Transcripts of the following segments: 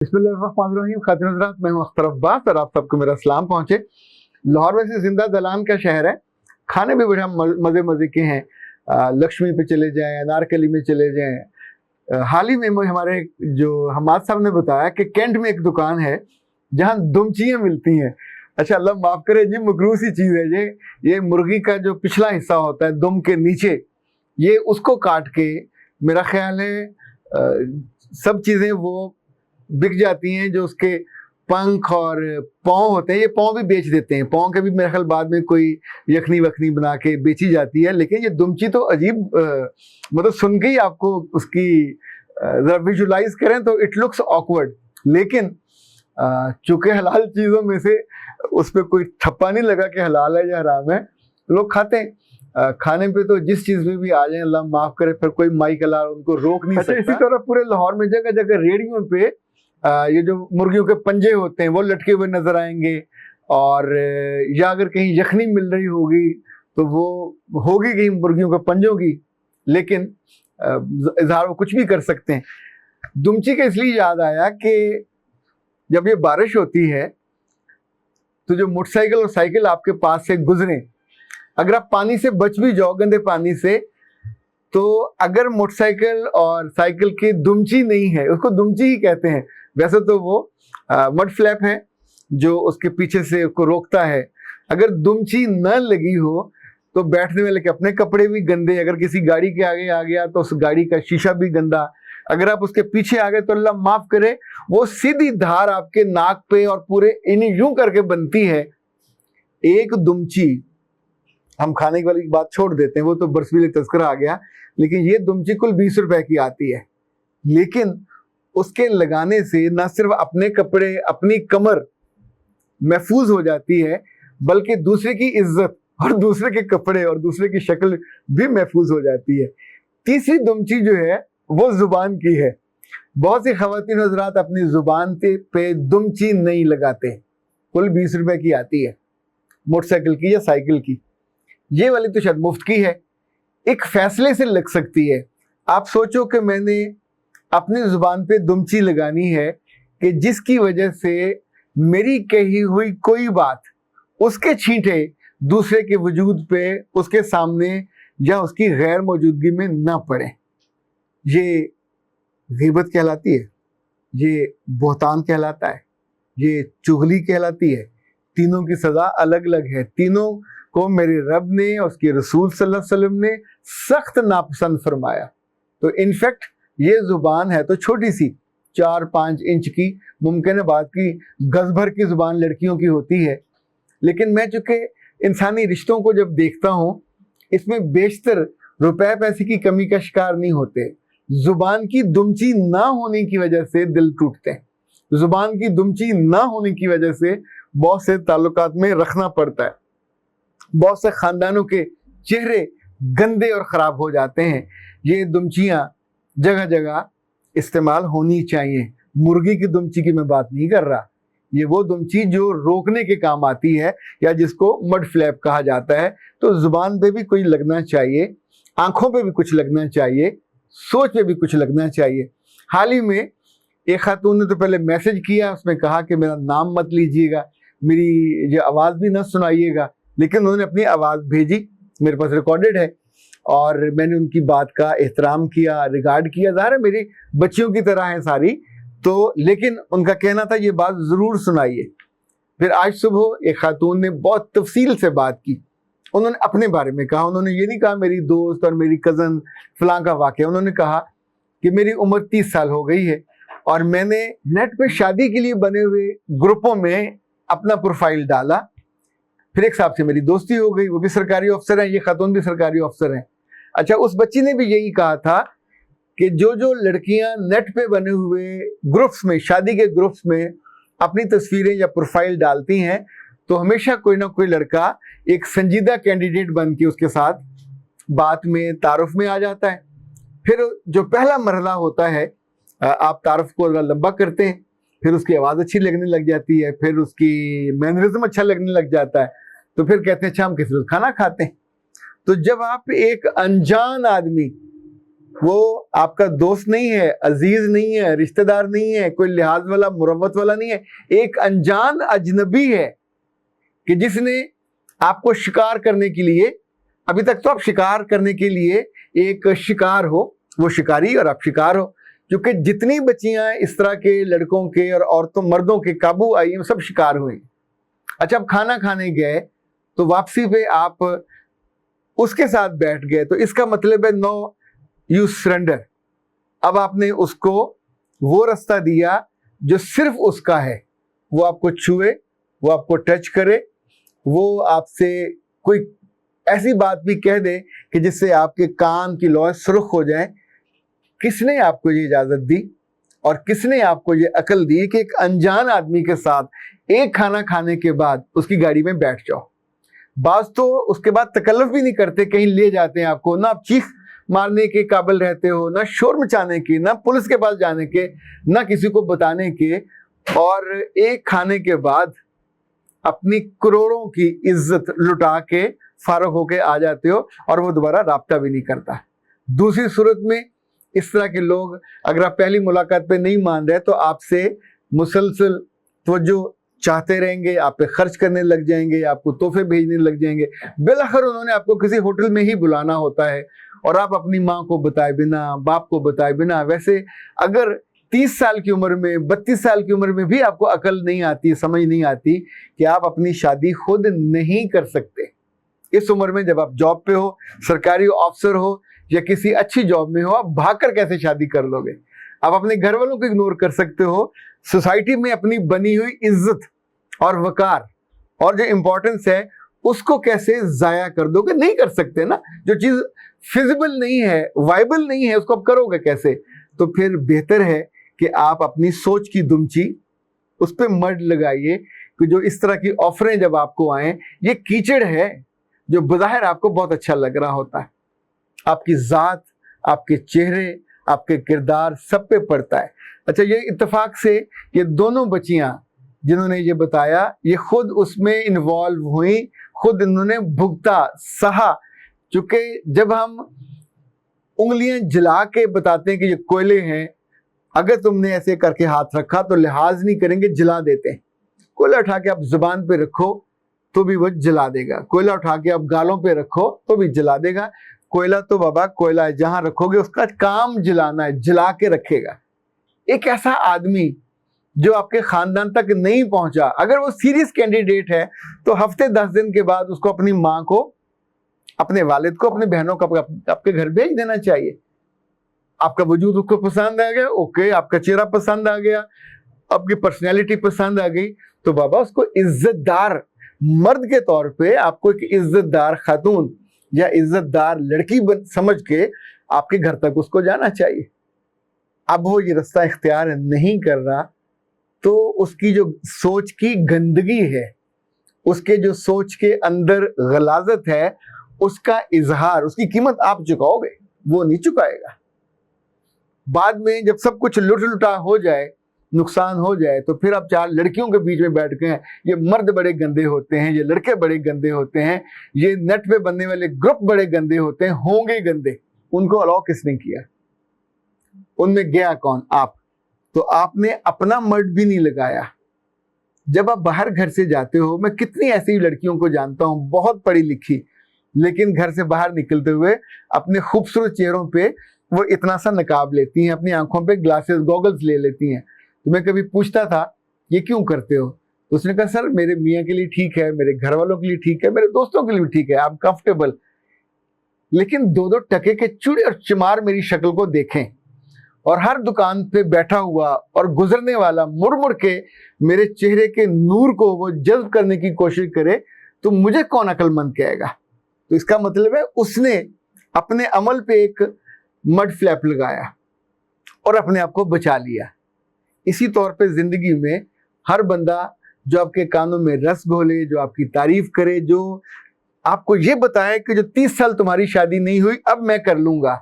बिस्मिल्लाहिर्रहमानिर्रहीम। खातिन हज़रात, मैं हूं अख्तर अब्बास और आप सबको मेरा सलाम पहुंचे। लाहौर वैसे जिंदा दलान का शहर है, खाने भी बड़े मज़े मज़े के हैं। लक्ष्मी पे चले जाएं, अनारकली में चले जाएं। हाल ही में हमारे जो हमाद साहब ने बताया कि कैंट में एक दुकान है जहां दुमचियाँ मिलती हैं। अच्छा, अल्लाह माफ़ करे जी, मकरूह सी चीज़ है ये मुर्गी का जो पिछला हिस्सा होता है दुम के नीचे, ये उसको काट के मेरा ख्याल है सब चीज़ें वो बिक जाती हैं। जो उसके पंख और पाँव होते हैं, ये पाँव भी बेच देते हैं। पाँव के भी मेरे ख्याल बाद में कोई यखनी वखनी बना के बेची जाती है। लेकिन ये दुमची तो अजीब, मतलब सुन के ही आपको उसकी ज़रा विजुलाइज करें तो इट लुक्स ऑकवर्ड। लेकिन चूँकि हलाल चीज़ों में से उस पर कोई ठप्पा नहीं लगा कि हलाल है या हराम है, लोग खाते हैं। खाने पे तो जिस चीज़ में भी आ जाए, अल्लाह माफ़ करे, फिर कोई माइक अल्लाह उनको रोक नहीं सकता। इसी तरह पूरे लाहौर में जगह जगह रेडियो पे ये जो मुर्गियों के पंजे होते हैं वो लटके हुए नजर आएंगे। और या अगर कहीं यखनी मिल रही होगी तो वो होगी कहीं मुर्गियों के पंजों की, लेकिन इजहार वो कुछ भी कर सकते हैं। दुमची का इसलिए याद आया कि जब ये बारिश होती है तो जो मोटरसाइकिल और साइकिल आपके पास से गुजरे, अगर आप पानी से बच भी जाओ, गंदे पानी से, तो अगर मोटरसाइकिल और साइकिल की दुमची नहीं है, उसको दुमची ही कहते हैं। वैसे तो वो मड फ्लैप है जो उसके पीछे से उसको रोकता है। अगर दुमची न लगी हो तो बैठने वाले के अपने कपड़े भी गंदे, अगर किसी गाड़ी के आगे आ गया तो उस गाड़ी का शीशा भी गंदा, अगर आप उसके पीछे आ गए तो अल्लाह माफ करे वो सीधी धार आपके नाक पे और पूरे इन यूं करके बनती है। एक दुमची, हम खाने वाली बात छोड़ देते हैं, वो तो बरसवीले तस्करा आ गया, लेकिन ये दुमची कुल 20 रुपए की आती है। लेकिन उसके लगाने से न सिर्फ अपने कपड़े, अपनी कमर महफूज हो जाती है, बल्कि दूसरे की इज्जत और दूसरे के कपड़े और दूसरे की शक्ल भी महफूज हो जाती है। तीसरी दुमची जो है वो जुबान की है। बहुत सी खवातीन हज़रात अपनी जुबान पे दुमची नहीं लगाते। कुल 20 रुपए की आती है, मोटरसाइकिल की या साइकिल की। ये वाली तो शायद मुफ्त की है, एक फैसले से लग सकती है। आप सोचो कि मैंने अपनी जुबान पे दुमची लगानी है कि जिसकी वजह से मेरी कही हुई कोई बात, उसके छींटे दूसरे के वजूद पे, उसके सामने या उसकी गैर मौजूदगी में ना पड़े। ये गीबत कहलाती है, ये बोहतान कहलाता है, ये चुगली कहलाती है। तीनों की सज़ा अलग अलग है। तीनों को मेरे रब ने और उसके रसूल सल्लल्लाहु अलैहि वसल्लम ने सख्त नापसंद फरमाया। तो इनफैक्ट ये जुबान है तो छोटी सी, 4-5 इंच की, मुमकिन है बात की गज भर की जुबान लड़कियों की होती है। लेकिन मैं चूंकि इंसानी रिश्तों को जब देखता हूँ, इसमें बेशतर रुपए पैसे की कमी का शिकार नहीं होते, जुबान की दुमची ना होने की वजह से दिल टूटते हैं। जुबान की दुमची ना होने की वजह से बहुत से ताल्लुकात में रखना पड़ता है। बहुत से खानदानों के चेहरे गंदे और ख़राब हो जाते हैं। ये दुमचियाँ जगह जगह इस्तेमाल होनी चाहिए। मुर्गी की दुमची की मैं बात नहीं कर रहा, ये वो दुमची जो रोकने के काम आती है या जिसको मड फ्लैप कहा जाता है। तो जुबान पे भी कुछ लगना चाहिए, आंखों पे भी कुछ लगना चाहिए, सोच पे भी कुछ लगना चाहिए। हाल ही में एक खातून ने तो पहले मैसेज किया, उसमें कहा कि मेरा नाम मत लीजिएगा, मेरी जो आवाज़ भी ना सुनाइएगा, लेकिन उन्होंने अपनी आवाज़ भेजी, मेरे पास रिकॉर्डेड है, और मैंने उनकी बात का एहतराम किया, रिगार्ड किया। ज़ाहिर है मेरी बच्चियों की तरह है सारी, तो लेकिन उनका कहना था ये बात ज़रूर सुनाइए। फिर आज सुबह एक खातून ने बहुत तफसील से बात की। उन्होंने अपने बारे में कहा, उन्होंने ये नहीं कहा मेरी दोस्त और मेरी कज़न फलां का वाक़या। उन्होंने कहा कि मेरी उम्र 30 साल हो गई है और मैंने नेट पे शादी के लिए बने हुए ग्रुपों में अपना प्रोफाइल डाला। फिर एक साहब से मेरी दोस्ती हो गई, वो भी सरकारी अफसर हैं, ये खातून भी सरकारी अफसर हैं। अच्छा, उस बच्ची ने भी यही कहा था कि जो जो लड़कियां नेट पे बने हुए ग्रुप्स में, शादी के ग्रुप्स में अपनी तस्वीरें या प्रोफाइल डालती हैं, तो हमेशा कोई ना कोई लड़का एक संजीदा कैंडिडेट बन के उसके साथ बात में, तारुफ में आ जाता है। फिर जो पहला मरहला होता है, आप तारुफ को लंबा करते हैं, फिर उसकी आवाज़ अच्छी लगने लग जाती है, फिर उसकी मैनरिज्म अच्छा लगने लग जाता है, तो फिर कहते हैं अच्छा हम किसी रोज़ खाना खाते हैं। तो जब आप एक अनजान आदमी वो आपका दोस्त नहीं है, अजीज नहीं है, रिश्तेदार नहीं है, कोई लिहाज वाला मुरव्वत वाला नहीं है, एक अनजान अजनबी है कि जिसने आपको शिकार करने के लिए, अभी तक तो आप शिकार करने के लिए एक शिकार हो, वो शिकारी और आप शिकार हो, क्योंकि जितनी बच्चियां इस तरह के लड़कों के और औरतों मर्दों के काबू आई हैं सब शिकार हुई। अच्छा, अब खाना खाने गए तो वापसी पे आप उसके साथ बैठ गए, तो इसका मतलब है नो यू सरेंडर। अब आपने उसको वो रास्ता दिया जो सिर्फ उसका है, वो आपको छुए, वो आपको टच करे, वो आपसे कोई ऐसी बात भी कह दे कि जिससे आपके कान की लौ सुर्ख हो जाए। किसने आपको ये इजाजत दी और किसने आपको ये अकल दी कि एक अनजान आदमी के साथ एक खाना खाने के बाद उसकी गाड़ी में बैठ जाओ? बाज तो उसके बाद तकल्लुफ भी नहीं करते, कहीं ले जाते हैं आपको, ना आप चीख मारने के काबिल रहते हो, ना शोर मचाने के, ना पुलिस के पास जाने के, ना किसी को बताने के, और एक खाने के बाद अपनी करोड़ों की इज्जत लुटा के फारग होके आ जाते हो और वो दोबारा राब्ता भी नहीं करता। दूसरी सूरत में इस तरह के लोग अगर आप पहली मुलाकात पे नहीं मान रहे तो आपसे मुसलसल तवज्जो चाहते रहेंगे, आप पे खर्च करने लग जाएंगे, आपको तोहफे भेजने लग जाएंगे। बिलाखिर उन्होंने आपको किसी होटल में ही बुलाना होता है और आप अपनी माँ को बताए बिना, बाप को बताए बिना, वैसे अगर 30 साल की उम्र में, 32 साल की उम्र में भी आपको अकल नहीं आती, समझ नहीं आती कि आप अपनी शादी खुद नहीं कर सकते। इस उम्र में जब आप जॉब पे हो, सरकारी ऑफिसर हो या किसी अच्छी जॉब में हो, आप भागकर कैसे शादी कर लोगे? आप अपने घर वालों को इग्नोर कर सकते हो, सोसाइटी में अपनी बनी हुई इज्जत और वकार और जो इंपॉर्टेंस है उसको कैसे जाया कर दोगे? नहीं कर सकते ना। जो चीज फिजिबल नहीं है, वाइबल नहीं है, उसको आप करोगे कैसे? तो फिर बेहतर है कि आप अपनी सोच की दुमची उस पर मड लगाइए कि जो इस तरह की ऑफरें जब आपको आए, ये कीचड़ है जो बज़ाहिर आपको बहुत अच्छा लग रहा होता है, आपकी ज़ात, आपके चेहरे, आपके किरदार सब पे पड़ता है। अच्छा, ये इत्तेफाक से ये दोनों बच्चियां जिन्होंने ये बताया, ये खुद उसमें इन्वॉल्व हुई, खुद इन्होंने भुगता, सहा। चूंकि जब हम उंगलियां जला के बताते हैं कि ये कोयले हैं, अगर तुमने ऐसे करके हाथ रखा तो लिहाज नहीं करेंगे, जला देते हैं। कोयला उठा के आप जुबान पे रखो तो भी वो जला देगा, कोयला उठा के आप गालों पे रखो तो भी जला देगा। कोयला तो बाबा कोयला है, जहां रखोगे उसका काम जलाना है, जला के रखेगा। एक ऐसा आदमी जो आपके खानदान तक नहीं पहुंचा, अगर वो सीरियस कैंडिडेट है तो हफ्ते 10 दिन के बाद उसको अपनी माँ को, अपने वालिद को, अपने बहनों को आपके घर भेज देना चाहिए। आपका वजूद उसको पसंद आ गया, ओके, आपका चेहरा पसंद आ गया, आपकी पर्सनैलिटी पसंद आ गई, तो बाबा उसको इज्जतदार मर्द के तौर पे आपको एक इज्जतदार खातून या इज्जतदार लड़की समझ के आपके घर तक उसको जाना चाहिए। अब वो ये रास्ता इख्तियार नहीं कर रहा तो उसकी जो सोच की गंदगी है, उसके जो सोच के अंदर गलाजत है, उसका इजहार, उसकी कीमत आप चुकाओगे, वो नहीं चुकाएगा। बाद में जब सब कुछ लुटा हो जाए, नुकसान हो जाए, तो फिर आप 4 लड़कियों के बीच में बैठ गए, ये मर्द बड़े गंदे होते हैं, ये लड़के बड़े गंदे होते हैं, ये नेट पे बनने वाले ग्रुप बड़े गंदे होते हैं, होंगे गंदे। उनको अलाउ किसने किया? उनमें गया कौन? आप। तो आपने अपना मर्द भी नहीं लगाया। जब आप बाहर घर से जाते हो, मैं कितनी ऐसी लड़कियों को जानता हूं, बहुत पढ़ी लिखी, लेकिन घर से बाहर निकलते हुए अपने खूबसूरत चेहरों पे वो इतना सा नकाब लेती हैं, अपनी आंखों पे ग्लासेस, गॉगल्स ले लेती हैं। तो मैं कभी पूछता था ये क्यों करते हो, तो उसने कहा सर मेरे मियाँ के लिए ठीक है, मेरे घर वालों के लिए ठीक है, मेरे दोस्तों के लिए भी ठीक है, आप कंफर्टेबल। लेकिन 2-2 टके के चूड़े और चमार मेरी शक्ल को देखें और हर दुकान पे बैठा हुआ और गुजरने वाला मुड़ मुड़ के मेरे चेहरे के नूर को वो जज्ब करने की कोशिश करे, तो मुझे कौन अक्लमंद कहेगा? तो इसका मतलब है उसने अपने अमल पे एक मड फ्लैप लगाया और अपने आप को बचा लिया। इसी तौर पे जिंदगी में हर बंदा जो आपके कानों में रस घोले, जो आपकी तारीफ करे, जो आपको ये बताए कि जो 30 साल तुम्हारी शादी नहीं हुई अब मैं कर लूंगा,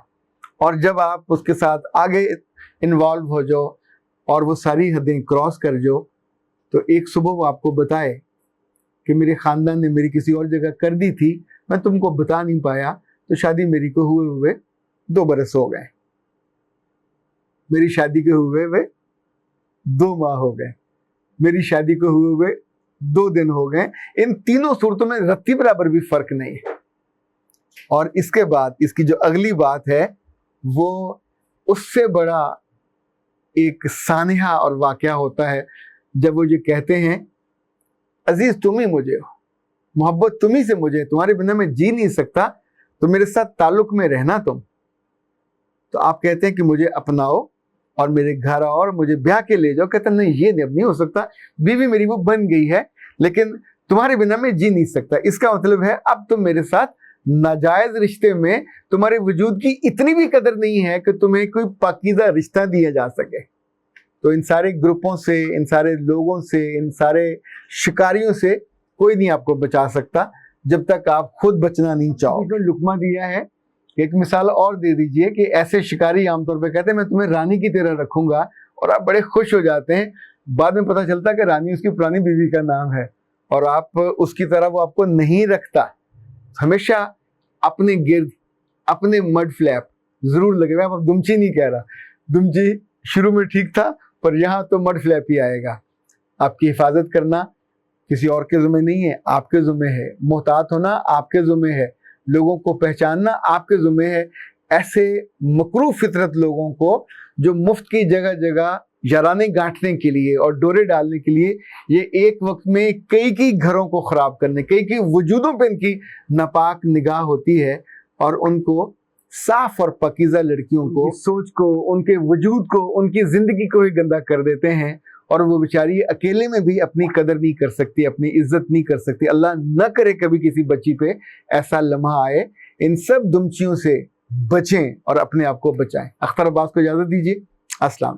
और जब आप उसके साथ आगे इन्वॉल्व हो जाओ और वो सारी हदें क्रॉस कर जाओ, तो एक सुबह वो आपको बताए कि मेरे खानदान ने मेरी किसी और जगह कर दी थी, मैं तुमको बता नहीं पाया, तो शादी मेरी को हुए 2 बरस हो गए। मेरी शादी के हुए हुए 2 माह हो गए, मेरी शादी को हुए हुए 2 दिन हो गए। इन तीनों सूरतों में रत्ती बराबर भी फर्क नहीं है। और इसके बाद इसकी जो अगली बात है वो उससे बड़ा एक सानिहा और वाकया होता है जब वो ये कहते हैं, अजीज तुम ही मुझे हो, मोहब्बत तुम ही से मुझे, तुम्हारे बिना मैं जी नहीं सकता, तो मेरे साथ ताल्लुक में रहना तुम। तो आप कहते हैं कि मुझे अपनाओ और मेरे घर आओ और मुझे ब्याह के ले जाओ। कहते हैं नहीं, ये अब नहीं हो सकता, बीवी मेरी वो बन गई है, लेकिन तुम्हारे बिना मैं जी नहीं सकता। इसका मतलब है अब तुम मेरे साथ नाजायज रिश्ते में, तुम्हारे वजूद की इतनी भी कदर नहीं है कि तुम्हें कोई पाकीज़ा रिश्ता दिया जा सके। तो इन सारे ग्रुपों से, इन सारे लोगों से, इन सारे शिकारियों से कोई नहीं आपको बचा सकता जब तक आप खुद बचना नहीं चाहो। तो लुकमा दिया है, एक मिसाल और दे दीजिए कि ऐसे शिकारी आमतौर पे कहते हैं मैं तुम्हें रानी की तरह रखूंगा, और आप बड़े खुश हो जाते हैं। बाद में पता चलता है कि रानी उसकी पुरानी बीवी का नाम है और आप उसकी तरह वो आपको नहीं रखता। हमेशा अपने गिर्द अपने मड फ्लैप जरूर लगेगा। आप दुमची नहीं कह रहा, दुमची शुरू में ठीक था, पर यहाँ तो मड फ्लैप ही आएगा। आपकी हिफाजत करना किसी और के ज़िम्मे नहीं है, आपके ज़िम्मे है। मोहतात होना आपके ज़िम्मे है, लोगों को पहचानना आपके ज़िम्मे है। ऐसे मकरू फितरत लोगों को जो मुफ्त की जगह जगह याराने गांठने के लिए और डोरे डालने के लिए ये एक वक्त में कई घरों को ख़राब करने, कई वजूदों पे इनकी नापाक निगाह होती है, और उनको साफ और पकीज़ा लड़कियों को, सोच को, उनके वजूद को, उनकी ज़िंदगी को ही गंदा कर देते हैं। और वो बेचारी अकेले में भी अपनी कदर नहीं कर सकती, अपनी इज्जत नहीं कर सकती। अल्लाह न करे कभी किसी बच्ची पे ऐसा लम्हा आए। इन सब दुमचियों से बचें और अपने आप को बचाएं। अख्तर अब्बास को इजाज़त दीजिए। अस्सलाम।